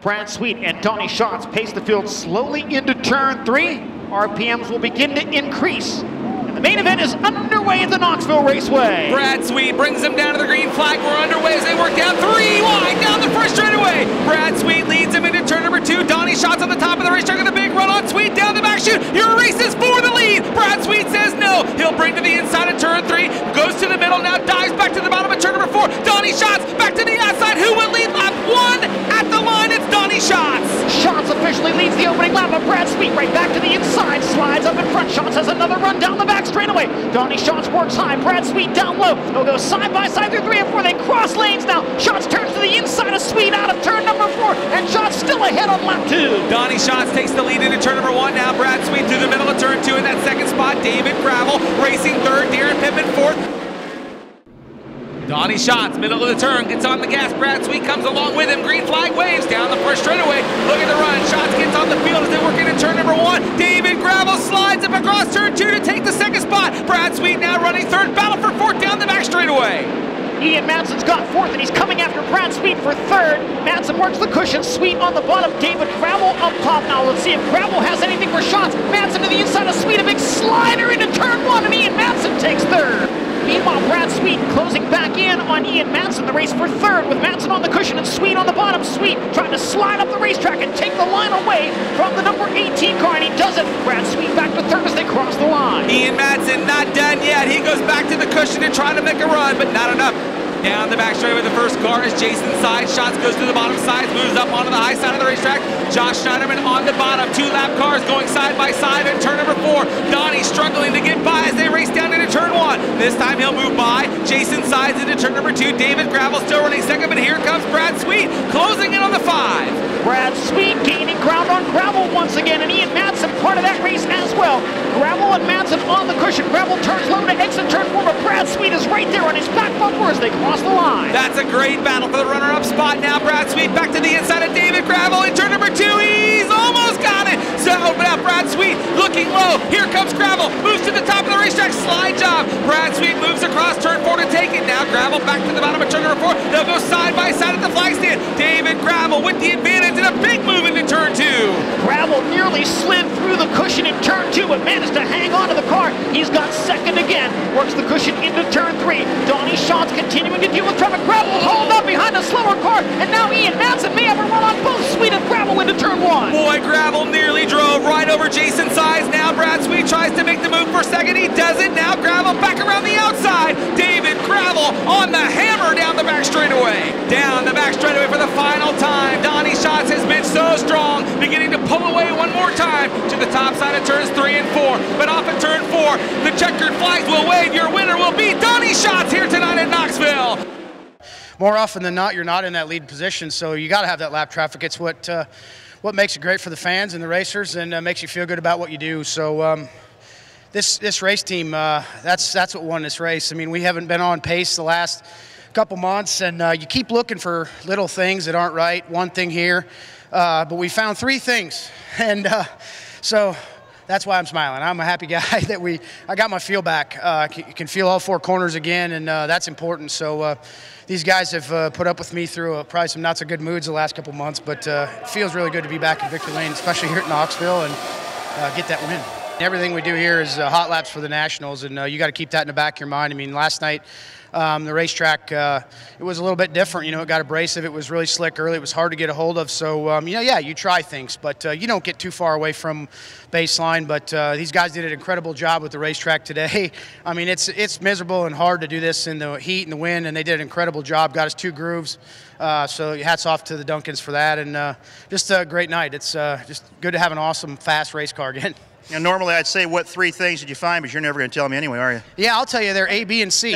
Brad Sweet and Donny Schatz pace the field slowly into turn 3. RPMs will begin to increase. And the main event is underway at the Knoxville Raceway. Brad Sweet brings them down to the green flag. We're underway as they work down 3 wide down the first straightaway. Brad Sweet leads him into turn number 2. Donny Schatz on the top of the racetrack with a big run on Sweet down the back chute. Your race is for the lead. Brad Sweet says no. He'll bring to the inside of turn 3. Goes to the middle, now dives back to the bottom of turn number 4. Donny Schatz back to the outside. Who will lead lap 1 at the line? It's Donny Schatz. Schatz officially leads the opening lap, but Brad Sweet right back to the inside, slides up in front. Schatz has another run down the back straightaway. Donny Schatz works high, Brad Sweet down low. They'll go side by side through 3 and 4. They cross lanes now. Schatz turns to the inside of Sweet out of turn number 4, and Schatz still ahead on lap 2. Donny Schatz takes the lead into turn number 1. Now Brad Sweet through the middle of turn 2 in that second spot. David Gravel racing 3rd, Darren Pittman 4th. Donny Schatz, middle of the turn, gets on the gas. Brad Sweet comes along with him. Green flag waves down the first straightaway. Look at the run. Schatz gets on the field as they work into turn number 1. David Gravel slides up across turn 2 to take the second spot. Brad Sweet now running 3rd. Battle for 4th down the back straightaway. Ian Manson's got 4th, and he's coming after Brad Sweet for 3rd. Manson works the cushion. Sweet on the bottom. David Gravel up top. Now let's see if Gravel has anything for Schatz. Manson to the inside of Sweet. A big slider into turn 1, and Ian Manson takes 3rd. Meanwhile, Brad Sweet closing back in on Ian Manson, the race for 3rd, with Manson on the cushion and Sweet on the bottom. Sweet trying to slide up the racetrack and take the line away from the number 18 car, and he does it. Brad Sweet back to 3rd as they cross the line. Ian Manson not done yet. He goes back to the cushion and trying to make a run, but not enough. Down the back straightaway, the first car is Jason Side. Schatz goes to the bottom side, moves up onto the high side of the racetrack. Josh Schneiderman on the bottom. 2 lap cars going side by side in turn number 4. Donny struggling to get by as they race down into turn 1. This time he'll move by. Jason Sides into turn number 2. David Gravel still running 2nd, but here comes Brad Sweet closing in on the 5. Brad Sweet gaining ground on Gravel once again, and Ian Manson part of that race as well. Gravel and Manson on the cushion. Gravel turns low to exit turn 4, but Brad Sweet is right there on his back bumper as they cross the line. That's a great battle for the runner-up spot. Now Brad Sweet back to the inside of David Gravel in turn number 2. He's almost got it. So now Brad Sweet looking low. Here comes Gravel. Moves to the top of the racetrack. Slide job. Brad Sweet moves across turn 4 to take it. Now Gravel back to the bottom of turn number 4. They'll go side by side at the flag stand. David Gravel with the advantage and a big move into turn 2. Gravel nearly slid through the cushion in turn 2, but managed to hang on to the car. He's got 2nd again. Works the cushion into turn 3. Donny Schatz continuing to deal with traffic. Gravel hauled up behind a slower car, and now Ian Manson may have a run on both Sweet and Gravel into turn 1. Boy, Gravel nearly drove right over Jason Sides. Now Brad Sweet tries to make the move for 2nd. He does it. Now Gravel back around the outside. David Gravel on the hammer down the back straightaway. Down the back straightaway for the final time. Donny Schatz has been so strong, beginning to pull away one more time to the top side of turns 3 and 4. But off at turn 4, the checkered flags will wave. Your winner will be Donny Schatz here tonight at Knoxville. More often than not, you're not in that lead position, so you got to have that lap traffic. It's what makes it great for the fans and the racers, and makes you feel good about what you do. So this race team, that's what won this race. I mean, we haven't been on pace the last couple months, and you keep looking for little things that aren't right. One thing here, but we found 3 things, and so that's why I'm smiling. I'm a happy guy that I got my feel back. Can feel all 4 corners again, and that's important. So these guys have put up with me through probably some not so good moods the last couple months, but it feels really good to be back in victory lane, especially here at Knoxville, and get that win. Everything we do here is hot laps for the Nationals, and you got to keep that in the back of your mind. I mean, last night, the racetrack, it was a little bit different. You know, it got abrasive. It was really slick early. It was hard to get a hold of. So, you know, yeah, you try things, but you don't get too far away from baseline. But these guys did an incredible job with the racetrack today. I mean, it's miserable and hard to do this in the heat and the wind, and they did an incredible job. Got us 2 grooves. So hats off to the Duncans for that, and just a great night. It's just good to have an awesome, fast race car again. Now, normally I'd say, what 3 things did you find, but you're never going to tell me anyway, are you? Yeah, I'll tell you. They're A, B, and C.